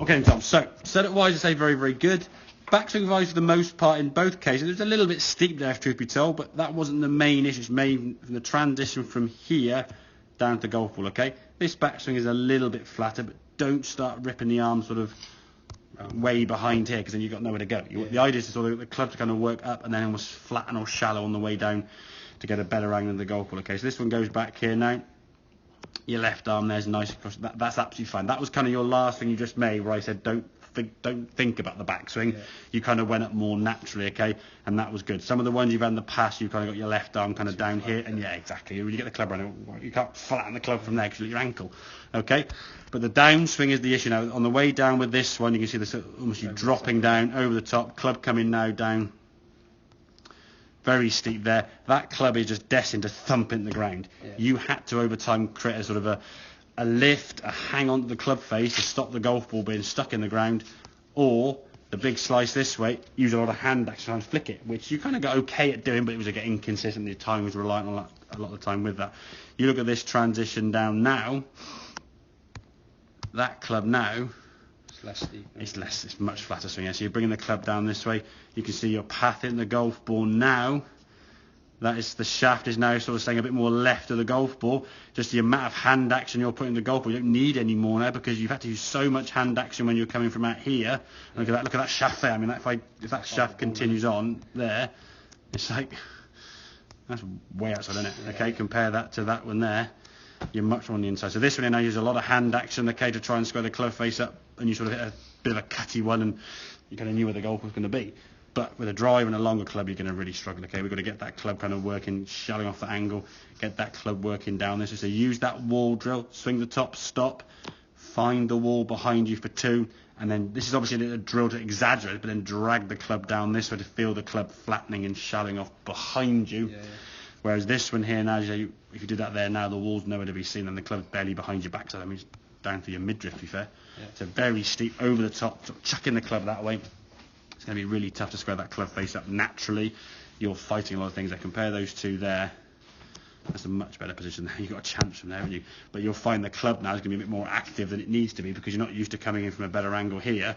Okay, Tom, so setup-wise, I say very, very good. Backswing-wise, for the most part, in both cases, it was a little bit steep there, if truth be told, but that wasn't the main issue. It's main from the transition from here down to the golf ball, okay? This backswing is a little bit flatter, but don't start ripping the arm sort of way behind here, because then you've got nowhere to go. The idea is to sort of the club to kind of work up and then almost flatten or shallow on the way down to get a better angle in the golf ball, okay? So this one goes back here now. Your left arm there's nice across. That's absolutely fine. That was kind of your last thing you just made, where I said don't think about the backswing. You kind of went up more naturally, okay, and that was good. Some of the ones you've had in the past, you kind of got your left arm kind of down here, and yeah, exactly. When you get the club around, you can't flatten the club from there because you your ankle, okay. But the downswing is the issue now. On the way down with this one, you can see this almost you dropping down over the top. Club coming now down. Very steep there. That club is just destined to thump in the ground. You had to over time create a sort of a lift, a hang on to the club face to stop the golf ball being stuck in the ground, or the big slice this way, use a lot of hand action trying to flick it, which you kind of got okay at doing, but it was getting inconsistent. The time was reliant on a lot of the time with that. You look at this transition down now, that club now, less steep. It's much flatter swing. So you're bringing the club down this way. You can see your path in the golf ball now. That is, the shaft is now sort of staying a bit more left of the golf ball. Just the amount of hand action you're putting in the golf ball, you don't need any more now, because you've had to use so much hand action when you're coming from out here. Look at that shaft there. I mean, if that shaft continues on there, it's like, that's way outside, isn't it? Okay, compare that to that one there. You're much more on the inside. So this one now uses a lot of hand action, okay, to try and square the club face up, and you sort of hit a bit of a cutty one, and you kind of knew where the golf was going to be. But with a drive and a longer club, you're going to really struggle, okay? We've got to get that club kind of working, shelling off the angle, get that club working down this. So use that wall drill, swing the top, stop, find the wall behind you for two, and then this is obviously a drill to exaggerate, but then drag the club down this way to feel the club flattening and shelling off behind you. Whereas this one here now, if you did that there now, the wall's nowhere to be seen, and the club's barely behind your backside. I mean, it's down to your midriff, to be fair. So very steep, over the top, sort of chucking the club that way. It's going to be really tough to square that club face up naturally. You're fighting a lot of things. I compare those two there. That's a much better position there. You've got a chance from there, haven't you? But you'll find the club now is going to be a bit more active than it needs to be, because you're not used to coming in from a better angle here.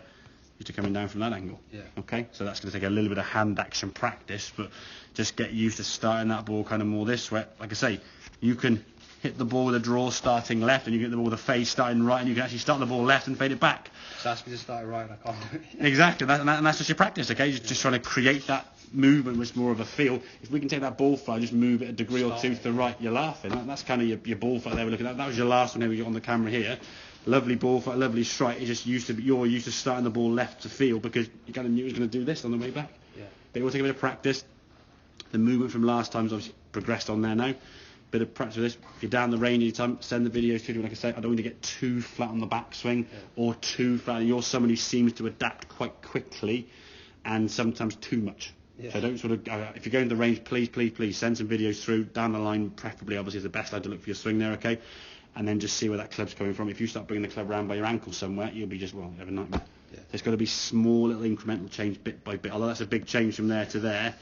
Used to coming down from that angle. Okay, so that's going to take a little bit of hand action practice, but just get used to starting that ball kind of more this way. Like I say, you can hit the ball with a draw starting left, and you get the ball with a fade starting right, and you can actually start the ball left and fade it back. So ask me to start it right, and I can't do it. Exactly, and that's just your practice, okay? Just trying to create that movement with more of a feel. If we can take that ball fly, just move it a degree or two to the right, you're laughing. That's kind of your ball fly there we're looking at. That was your last one here we got on the camera here. Lovely ball flight, lovely strike. You're used to starting the ball left to field, because you kind of knew it was going to do this on the way back. But it will take a bit of practice. The movement from last time's obviously progressed on there now. Bit of practice with this. If you're down the range anytime, send the videos to me. Like I say, I don't want to get too flat on the backswing or too flat. You're somebody who seems to adapt quite quickly, and sometimes too much. So don't sort of, if you're going to the range, please send some videos through down the line. Preferably, obviously, is the best time to look for your swing there, okay? And then just see where that club's coming from. If you start bringing the club around by your ankle somewhere, you'll be just, well, you have a nightmare. There's got to be small little incremental change bit by bit. Although that's a big change from there to there.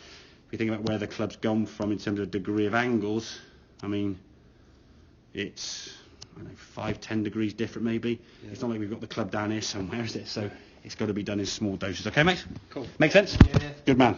If you think about where the club's gone from in terms of degree of angles, I mean, it's, I don't know, 5-10 degrees different maybe. It's not like we've got the club down here somewhere, is it? So it's got to be done in small doses. Okay, mate? Cool. Make sense? Yeah. Good man.